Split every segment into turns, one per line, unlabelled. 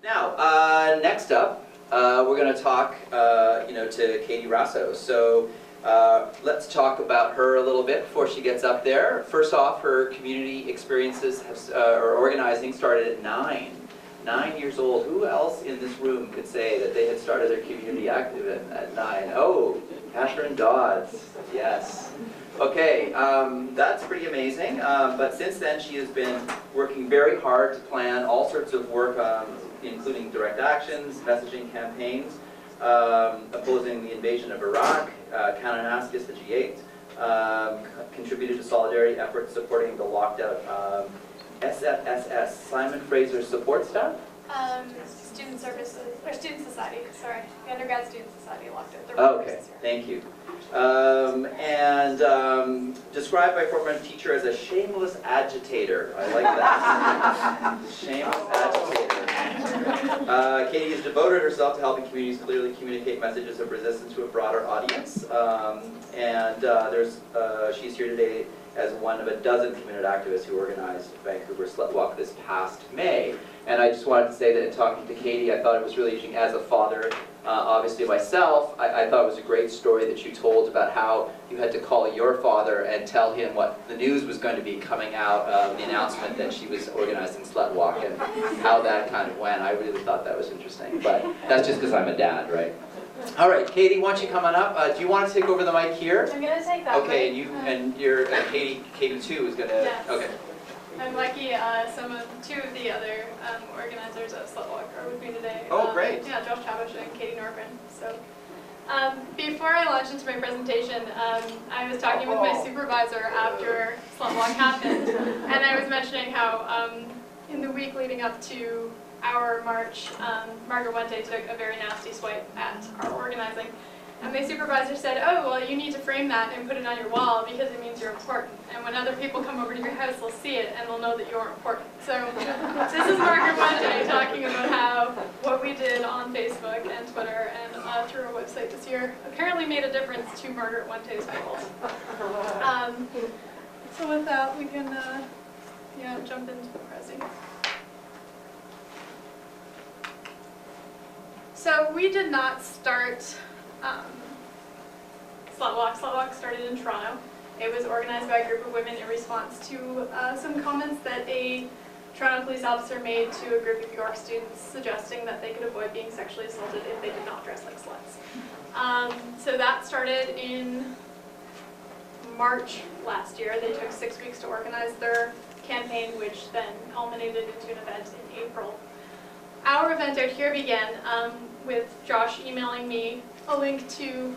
Now, next up, we're going to talk, to Katie Rasso. So let's talk about her a little bit before she gets up there. First off, her community experiences or organizing started at 9 years old. Who else in this room could say that they had started their community activism at 9? Oh, Catherine Dodds. Yes. Okay, that's pretty amazing. But since then, she has been working very hard to plan all sorts of work, including direct actions, messaging campaigns, opposing the invasion of Iraq, Kananaskis, the G8, contributed to solidarity efforts supporting the locked out SFSS, Simon Fraser support staff?
Student services, or student society, sorry. The undergrad student society locked out their
okay, thank you. Described by former teacher as a shameless agitator. I like that. Shameless agitator. Katie has devoted herself to helping communities clearly communicate messages of resistance to a broader audience. She's here today as one of a dozen community activists who organized Vancouver SlutWalk this past May. And I just wanted to say that in talking to Katie, I thought it was really interesting as a father, obviously myself, I thought it was a great story that you told about how you had to call your father and tell him what the news was going to be coming out, the announcement that she was organizing SlutWalk and how that kind of went. I really thought that was interesting, but that's just because I'm a dad, right? All right, Katie, why don't you come on up? Do you want to take over the mic here?
I'm going to take that
okay,
mic.
And you're Katie too is going to.
Yes.
Okay.
I'm lucky. Two of the other organizers of SlutWalk are with me today.
Oh, great.
Yeah, Josh Chavish and Katie Norgren. So, before I launch into my presentation, I was talking with my supervisor after SlutWalk happened, and I was mentioning how in the week leading up to our march, Margaret Wente took a very nasty swipe at our organizing. And my supervisor said, oh, well, you need to frame that and put it on your wall because it means you're important. And when other people come over to your house, they'll see it and they'll know that you're important. So this is Margaret Wente talking about how what we did on Facebook and Twitter and through our website this year apparently made a difference to Margaret Wente's goals. So with that, we can jump into the pressing. So we did not start SlutWalk. SlutWalk started in Toronto. It was organized by a group of women in response to some comments that a Toronto police officer made to a group of York students suggesting that they could avoid being sexually assaulted if they did not dress like sluts. So that started in March last year. They took 6 weeks to organize their campaign, which then culminated into an event in April. Our event out here began with Josh emailing me a link to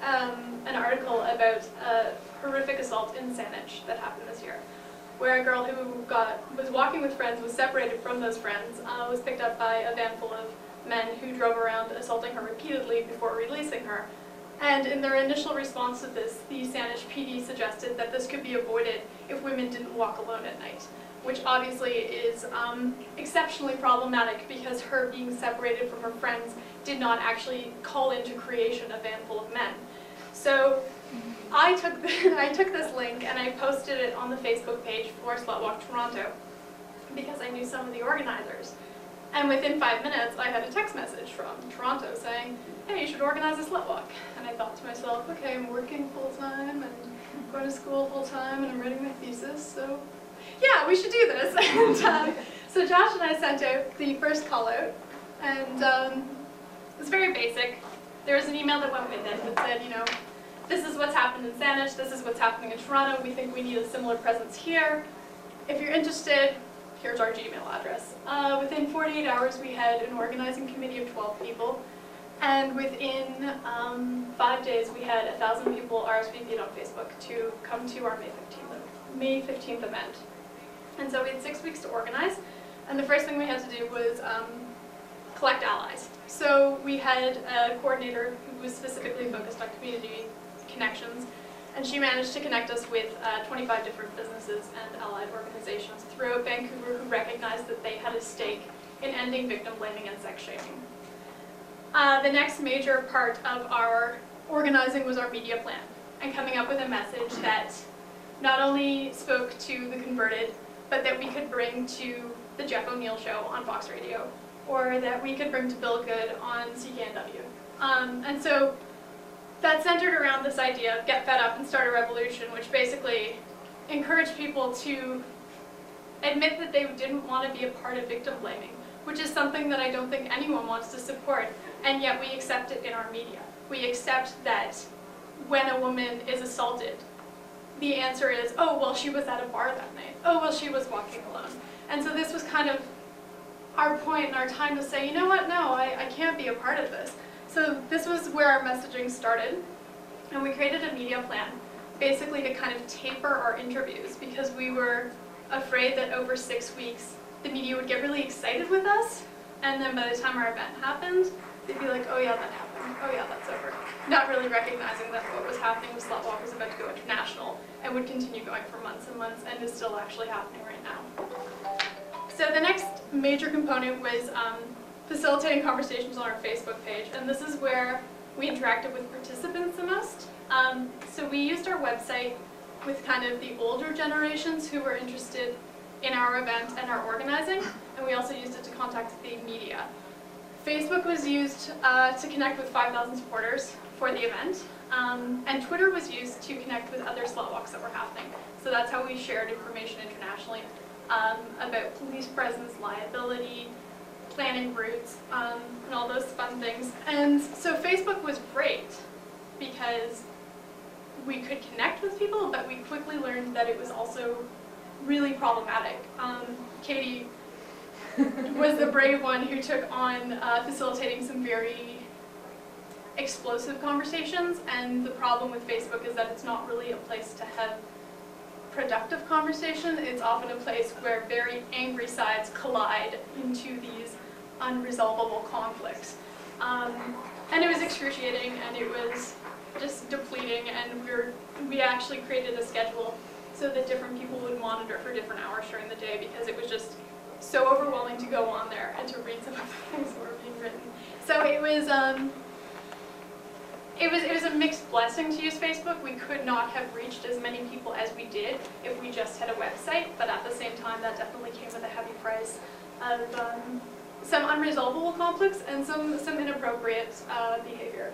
an article about a horrific assault in Saanich that happened this year, where a girl who was walking with friends, was separated from those friends, was picked up by a van full of men who drove around assaulting her repeatedly before releasing her. And in their initial response to this, the Saanich PD suggested that this could be avoided if women didn't walk alone at night, which obviously is exceptionally problematic because her being separated from her friends did not actually call into creation a van full of men. So I took this link and I posted it on the Facebook page for SlutWalk Toronto because I knew some of the organizers. And within 5 minutes, I had a text message from Toronto saying, hey, you should organize a SlutWalk. And I thought to myself, okay, I'm working full-time and going to school full-time and I'm writing my thesis, so yeah, we should do this. And so Josh and I sent out the first call out, and it was very basic. There was an email that went with it that said, this is what's happened in Saanich, this is what's happening in Toronto, we think we need a similar presence here. If you're interested, here's our Gmail address. Within 48 hours, we had an organizing committee of 12 people, and within 5 days, we had 1,000 people RSVP'd on Facebook to come to our May 15th event. And so we had 6 weeks to organize, and the first thing we had to do was collect allies. So we had a coordinator who was specifically focused on community connections, and she managed to connect us with 25 different businesses and allied organizations throughout Vancouver who recognized that they had a stake in ending victim blaming and sex shaming. The next major part of our organizing was our media plan, and coming up with a message that not only spoke to the converted, but that we could bring to the Jeff O'Neill show on Fox Radio, or that we could bring to build good on CKNW. And so that centered around this idea of get fed up and start a revolution, which basically encouraged people to admit that they didn't want to be a part of victim blaming, which is something that I don't think anyone wants to support, and yet we accept it in our media. We accept that when a woman is assaulted, the answer is, oh, well, she was at a bar that night. Oh, well, she was walking alone. And so this was kind of our point and our time to say, you know what, no, I can't be a part of this. So this was where our messaging started, and we created a media plan, basically to kind of taper our interviews, because we were afraid that over 6 weeks, the media would get really excited with us, and then by the time our event happened, they'd be like, oh yeah, that happened, oh yeah, that's over. Not really recognizing that what was happening with SlutWalk was about to go international, and would continue going for months and months, and is still actually happening right now. So the next major component was facilitating conversations on our Facebook page, and this is where we interacted with participants the most. So we used our website with kind of the older generations who were interested in our event and our organizing, and we also used it to contact the media. Facebook was used to connect with 5,000 supporters for the event, and Twitter was used to connect with other SlutWalks that were happening. So that's how we shared information internationally about police presence, liability, planning routes, and all those fun things. And so Facebook was great because we could connect with people, but we quickly learned that it was also really problematic. Katie was the brave one who took on facilitating some very explosive conversations, and the problem with Facebook is that it's not really a place to have productive conversation. It's often a place where very angry sides collide into these unresolvable conflicts. And it was excruciating, and it was just depleting, and we actually created a schedule so that different people would monitor for different hours during the day, because it was just so overwhelming to go on there and to read some of the things that were being written. So it was a mixed blessing to use Facebook. We could not have reached as many people as we did if we just had a website, but at the same time that definitely came with a heavy price of some unresolvable conflicts and some inappropriate behavior.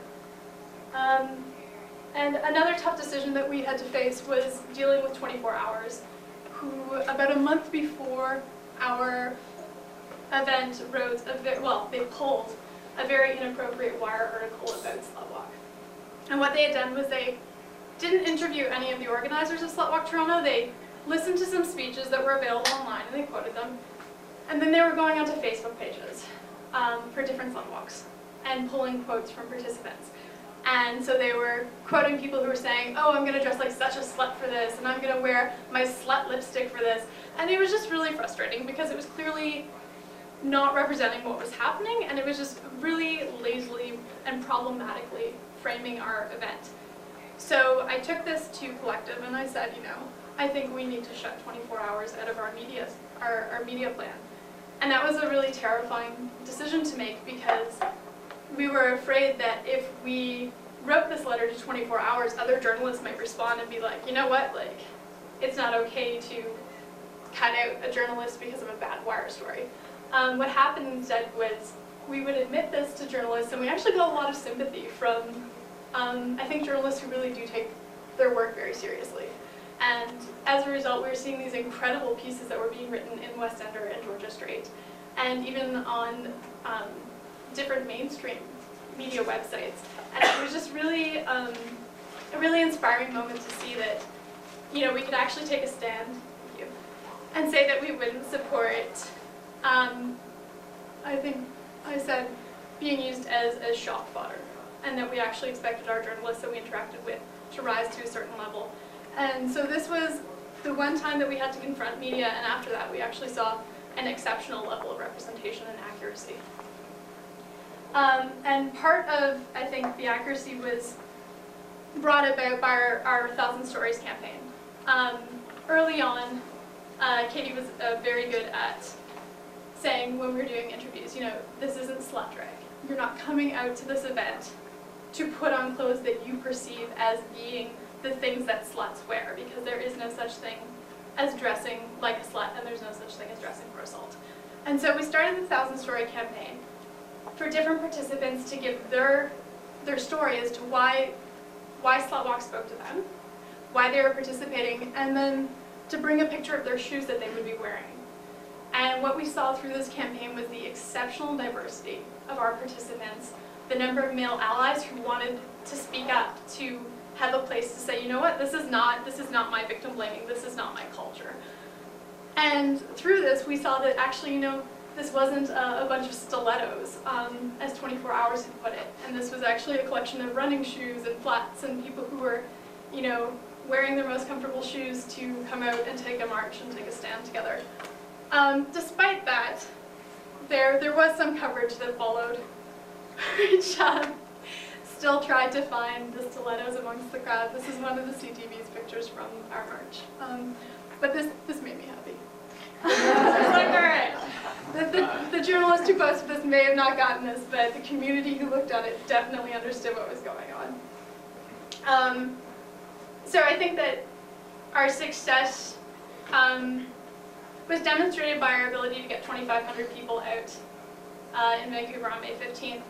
And another tough decision that we had to face was dealing with 24 Hours, who about a month before our event wrote, they pulled a very inappropriate Wire article about SlutWalk. And what they had done was they didn't interview any of the organizers of SlutWalk Toronto. They listened to some speeches that were available online and they quoted them. And then they were going onto Facebook pages for different SlutWalks and pulling quotes from participants. And so they were quoting people who were saying, oh, I'm going to dress like such a slut for this, and I'm going to wear my slut lipstick for this. And it was just really frustrating because it was clearly not representing what was happening, and it was just really lazily and problematically framing our event. So I took this to Collective and I said, I think we need to shut 24 Hours out of our media plan. And that was a really terrifying decision to make, because we were afraid that if we wrote this letter to 24 Hours, other journalists might respond and be like, you know what, like, it's not okay to cut out a journalist because of a bad Wire story. What happened instead was we would admit this to journalists, and we actually got a lot of sympathy from, I think, journalists who really do take their work very seriously. And as a result, we were seeing these incredible pieces that were being written in West Ender and Georgia Strait, and even on different mainstream media websites. And it was just really a really inspiring moment to see that, we could actually take a stand, and say that we wouldn't support, I think I said, being used as shock fodder, and that we actually expected our journalists that we interacted with to rise to a certain level. And so this was the one time that we had to confront media, and after that we actually saw an exceptional level of representation and accuracy. And part of, I think, the accuracy was brought about by our 1,000 Stories campaign. Early on, Katie was very good at saying when we were doing interviews, this isn't slut drag. You're not coming out to this event to put on clothes that you perceive as being the things that sluts wear, because there is no such thing as dressing like a slut, and there's no such thing as dressing for assault. And so we started the 1,000 Story campaign for different participants to give their story as to why SlutWalk spoke to them, why they were participating, and then to bring a picture of their shoes that they would be wearing. And what we saw through this campaign was the exceptional diversity of our participants, the number of male allies who wanted to speak up, to have a place to say, you know what, this is not my victim blaming, this is not my culture. And through this, we saw that actually, you know, this wasn't a bunch of stilettos, as 24 Hours had put it. And this was actually a collection of running shoes and flats and people who were, you know, wearing their most comfortable shoes to come out and take a march and take a stand together. Despite that, there was some coverage that followed, which still tried to find the stilettos amongst the crowd. This is one of the CTV's pictures from our march. But this made me happy. It's like, all right, the journalist who posted this may have not gotten this, but the community who looked at it definitely understood what was going on. So I think that our success was demonstrated by our ability to get 2,500 people out in Vancouver on May 15th.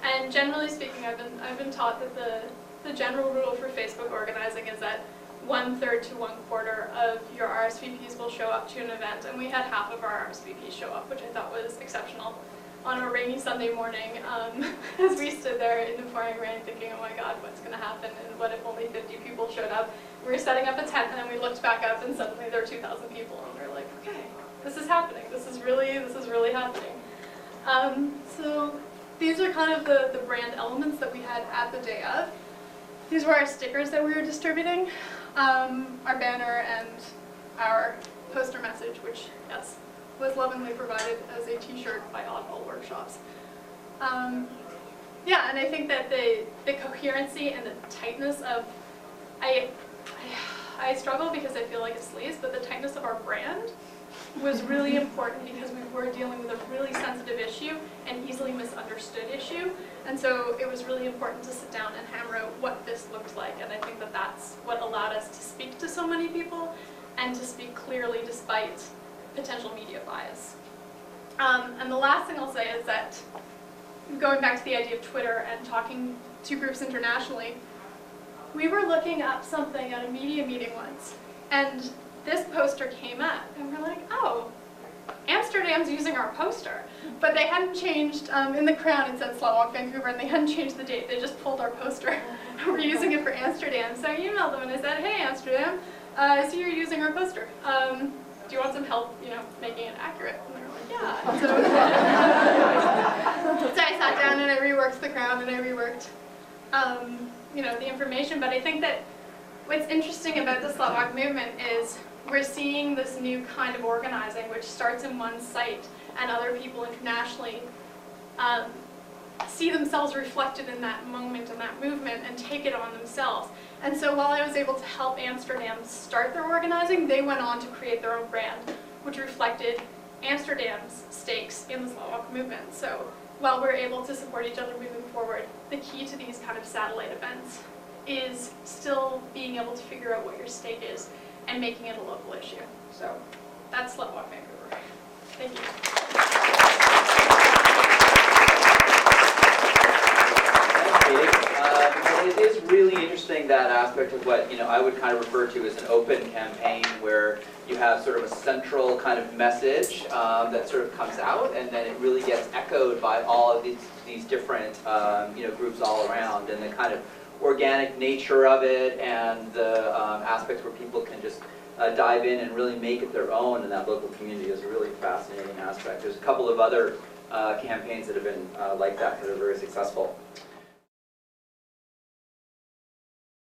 And generally speaking, I've been taught that the general rule for Facebook organizing is that 1/3 to 1/4 of your RSVPs will show up to an event, and we had half of our RSVPs show up, which I thought was exceptional. On a rainy Sunday morning, as we stood there in the pouring rain thinking, oh my God, what's going to happen, and what if only 50 people showed up? We were setting up a tent, and then we looked back up, and suddenly there were 2,000 people, and we were like, okay, this is happening. This is really happening. So these are kind of the brand elements that we had at the day of. These were our stickers that we were distributing, our banner, and our poster message, which, yes, was lovingly provided as a t-shirt by Oddball Workshops. Yeah, and I think that the coherency and the tightness of, I struggle because I feel like a sleaze, but the tightness of our brand was really important because we were dealing with a really sensitive issue, an easily misunderstood issue, and so it was really important to sit down and hammer out what this looked like, and I think that that's what allowed us to speak to so many people and to speak clearly despite potential media bias. And the last thing I'll say is that, going back to the idea of Twitter and talking to groups internationally, we were looking up something at a media meeting once, and this poster came up, and we're like, oh, Amsterdam's using our poster. But they hadn't changed, in the crown it said SlutWalk Vancouver, and they hadn't changed the date, they just pulled our poster, and we're using it for Amsterdam. So I emailed them and I said, hey Amsterdam, I see you're using our poster. Do you want some help, you know, making it accurate? And they were like, yeah. So I sat down and I reworked the crown and I reworked, you know, the information. But I think that what's interesting about the SlutWalk movement is we're seeing this new kind of organizing, which starts in one site, and other people internationally see themselves reflected in that moment and that movement and take it on themselves. And so while I was able to help Amsterdam start their organizing, they went on to create their own brand, which reflected Amsterdam's stakes in the SlutWalk movement. So while we're able to support each other moving forward, the key to these kind of satellite events is still being able to figure out what your stake is and making it a local issue. So that's SlutWalk Vancouver. Thank you.
It is really interesting, that aspect of what, you know, I would kind of refer to as an open campaign, where you have sort of a central kind of message that sort of comes out, and then it really gets echoed by all of these different you know, groups all around, and the kind of organic nature of it, and the aspects where people can just dive in and really make it their own in that local community is a really fascinating aspect. There's a couple of other campaigns that have been like that are very successful.